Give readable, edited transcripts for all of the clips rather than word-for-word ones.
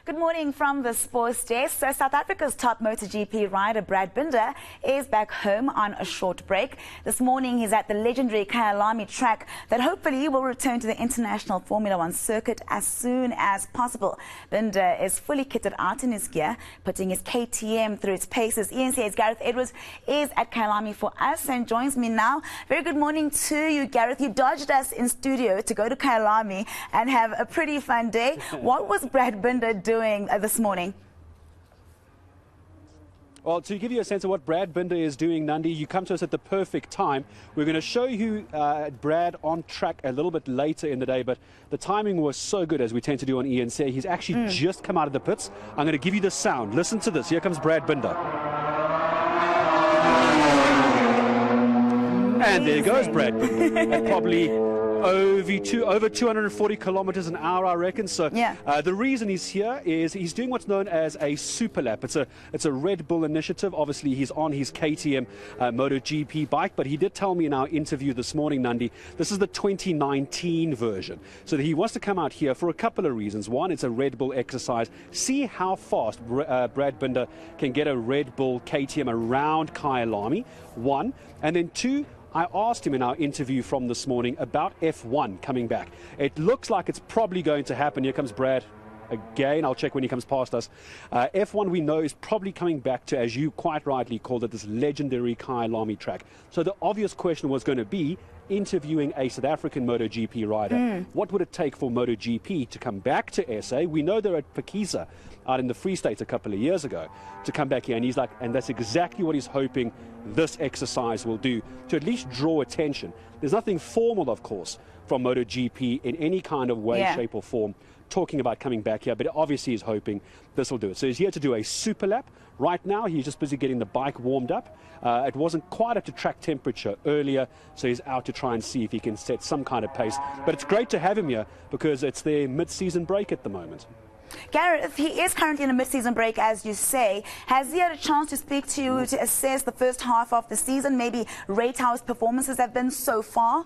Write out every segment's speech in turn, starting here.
Good morning from the sports desk. So South Africa's top MotoGP rider Brad Binder is back home on a short break. This morning he's at the legendary Kyalami track that hopefully will return to the international Formula One circuit as soon as possible. Binder is fully kitted out in his gear, putting his KTM through its paces. eNCA's Gareth Edwards is at Kyalami for us and joins me now. Very good morning to you, Gareth. You dodged us in studio to go to Kyalami and have a pretty fun day. What was Brad Binder doing this morning? Well, to give you a sense of what Brad Binder is doing, Nandi, you come to us at the perfect time. We're going to show you Brad on track a little bit later in the day, but the timing was so good, as we tend to do on eNCA. He's actually just come out of the pits. I'm going to give you the sound. Listen to this. Here comes Brad Binder. And there goes Brad Binder. At probably over 240 kilometers an hour, I reckon. So the reason he's here is he's doing what's known as a Superlap. It's a Red Bull initiative. Obviously, he's on his KTM MotoGP bike, but he did tell me in our interview this morning, Nandi, this is the 2019 version. So he wants to come out here for a couple of reasons. One, it's a Red Bull exercise. See how fast Brad Binder can get a Red Bull KTM around Kyalami, one. And then two, I asked him in our interview from this morning about F1 coming back. It looks like it's probably going to happen. Here comes Brad again. I'll check when he comes past us. F1, we know, is probably coming back to, as you quite rightly called it, this legendary Kyalami track. So the obvious question was going to be, interviewing a South African MotoGP rider, what would it take for MotoGP to come back to SA? We know they're at Pakisa out in the Free State a couple of years ago to come back here, and he's like, and that's exactly what he's hoping this exercise will do, to at least draw attention. There's nothing formal, of course, from MotoGP in any kind of way, shape or form talking about coming back here, but obviously he's hoping this will do it. So he's here to do a super lap. Right now he's just busy getting the bike warmed up. It wasn't quite up to track temperature earlier, so he's out to try and see if he can set some kind of pace. But it's great to have him here because it's their mid-season break at the moment. Gareth, he is currently in a mid-season break, as you say. Has he had a chance to speak to you to assess the first half of the season, maybe rate how his performances have been so far?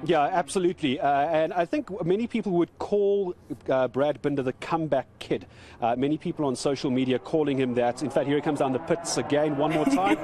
Yeah, absolutely. And I think many people would call Brad Binder the comeback kid. Many people on social media calling him that. In fact, here he comes down the pits again one more time.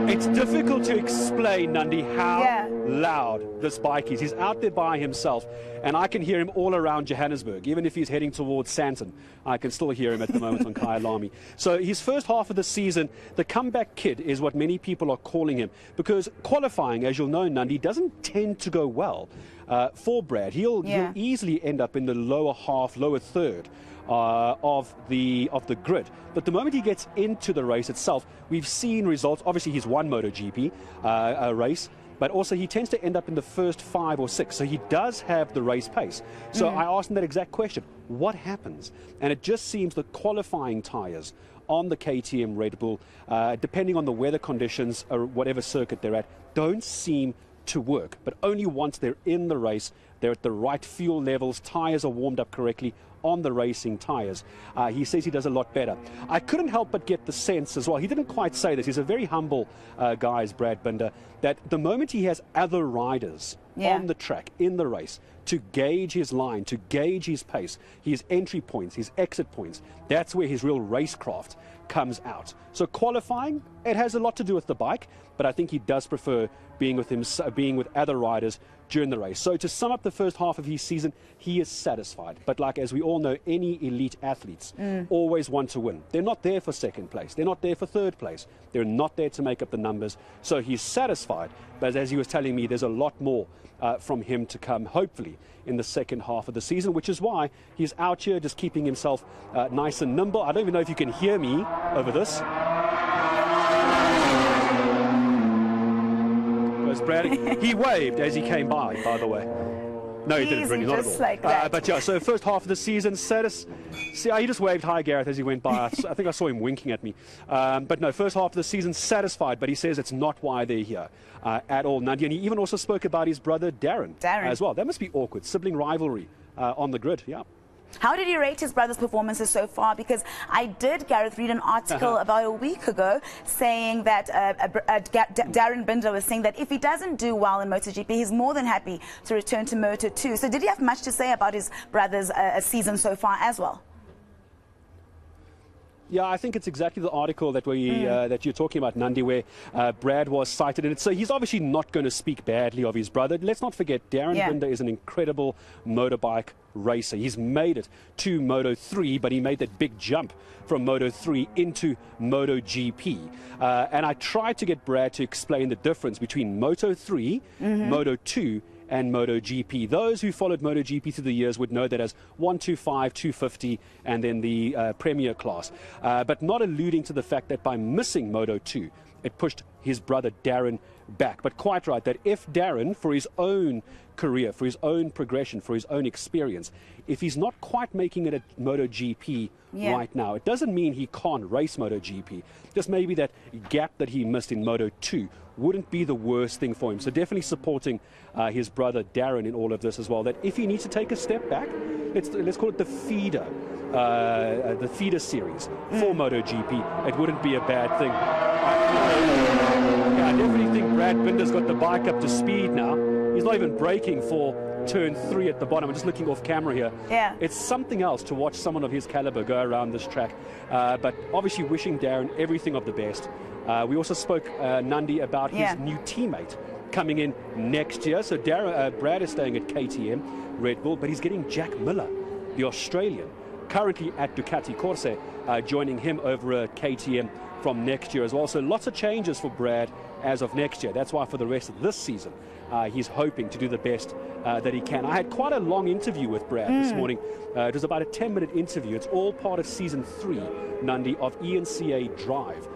It's difficult to explain, Nandi, how loud this bike is. He's out there by himself, and I can hear him all around Johannesburg. Even if he's heading towards Sandton, I can still hear him at the moment on Kyalami. So his first half of the season, the comeback kid is what many people are calling him, because qualifying, as you'll know, Nandi, doesn't tend to go well for Brad. He'll easily end up in the lower half, lower third of the grid. But the moment he gets into the race itself, we've seen results. Obviously, he's won MotoGP race, but also he tends to end up in the first 5 or 6. So he does have the race pace. So I asked him that exact question. What happens? And it just seems the qualifying tyres on the KTM Red Bull, depending on the weather conditions or whatever circuit they're at, don't seem to work. But only once they're in the race, they're at the right fuel levels, tyres are warmed up correctly on the racing tyres. He says he does a lot better. I couldn't help but get the sense as well, he didn't quite say this, he's a very humble guy, is Brad Binder, that the moment he has other riders on the track, in the race, to gauge his line, to gauge his pace, his entry points, his exit points, that's where his real racecraft comes out. So qualifying, it has a lot to do with the bike, but I think he does prefer being with other riders during the race. So to sum up the first half of his season, he is satisfied. But like, as we all know, any elite athletes always want to win. They're not there for second place. They're not there for third place. They're not there to make up the numbers. So he's satisfied. But as he was telling me, there's a lot more from him to come, hopefully, in the second half of the season, which is why he's out here just keeping himself nice and nimble. I don't even know if you can hear me over this. Brad, he waved as he came by the way. No, he didn't really, not at all. Like that. But yeah, so first half of the season, he just waved hi, Gareth, as he went by. I think I saw him winking at me. But no, first half of the season, satisfied, but he says it's not why they're here at all, Nandi. And he even also spoke about his brother, Darren, as well. That must be awkward, sibling rivalry on the grid, How did you rate his brother's performances so far? Because I did, Gareth, read an article about a week ago saying that Darren Binder was saying that if he doesn't do well in MotoGP, he's more than happy to return to Moto2. So did he have much to say about his brother's season so far as well? Yeah, I think it's exactly the article that that you're talking about, Nandi, where Brad was cited in it. So he's obviously not going to speak badly of his brother. Let's not forget, Darren Binder is an incredible motorbike racer. He's made it to Moto3, but he made that big jump from Moto3 into MotoGP. And I tried to get Brad to explain the difference between Moto3, Moto2, and MotoGP. Those who followed MotoGP through the years would know that as 125, 250, and then the Premier class. But not alluding to the fact that by missing Moto2, it pushed his brother Darren back. But quite right, that if Darren, for his own career, for his own progression, for his own experience, if he's not quite making it at MotoGP right now, it doesn't mean he can't race MotoGP. Just maybe that gap that he missed in Moto2 wouldn't be the worst thing for him. So definitely supporting his brother Darren in all of this as well, that if he needs to take a step back, let's call it the feeder series for MotoGP, it wouldn't be a bad thing. Yeah, I definitely think Brad Binder's got the bike up to speed now. He's not even braking for turn 3 at the bottom. I'm just looking off camera here. Yeah. It's something else to watch someone of his caliber go around this track. But obviously wishing Darren everything of the best. We also spoke, Nandi, about his new teammate coming in next year. So Brad is staying at KTM, Red Bull, but he's getting Jack Miller, the Australian, currently at Ducati Corse, joining him over at KTM from next year as well. So lots of changes for Brad as of next year. That's why for the rest of this season, he's hoping to do the best that he can. I had quite a long interview with Brad this morning. It was about a 10-minute interview. It's all part of season 3, Nandi, of eNCA Drive.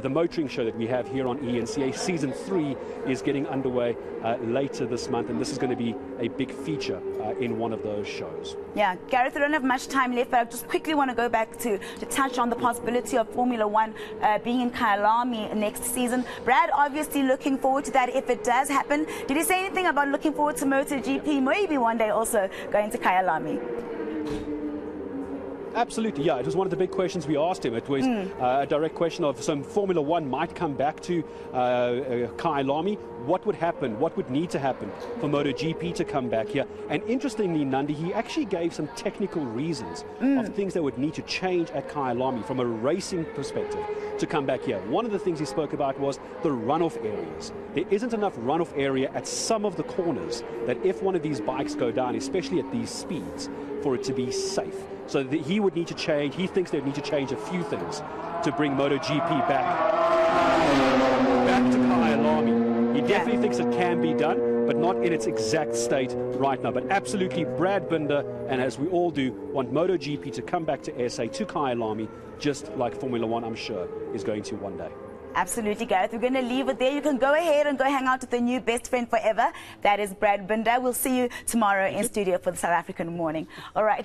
The motoring show that we have here on eNCA. Season 3 is getting underway later this month, and this is going to be a big feature in one of those shows. Yeah, Gareth, I don't have much time left, but I just quickly want to go back to touch on the possibility of Formula 1 being in Kyalami next season. Brad obviously looking forward to that if it does happen. Did he say anything about looking forward to MotoGP, maybe one day also going to Kyalami? Absolutely, yeah. It was one of the big questions we asked him. It was a direct question of some Formula 1 might come back to Kyalami. What would happen? What would need to happen for MotoGP to come back here? And interestingly, Nandi, he actually gave some technical reasons of things that would need to change at Kyalami from a racing perspective to come back here. One of the things he spoke about was the runoff areas. There isn't enough runoff area at some of the corners that if one of these bikes go down, especially at these speeds, for it to be safe. So he would need to change, he thinks they would need to change a few things to bring MotoGP back to Kyalami. He definitely thinks it can be done, but not in its exact state right now. But absolutely, Brad Binder, and as we all do, want MotoGP to come back to SA, to Kyalami, just like Formula 1, I'm sure, is going to one day. Absolutely, Gareth. We're going to leave it there. You can go ahead and go hang out with the new best friend forever. That is Brad Binder. We'll see you tomorrow in studio for the South African morning. All right.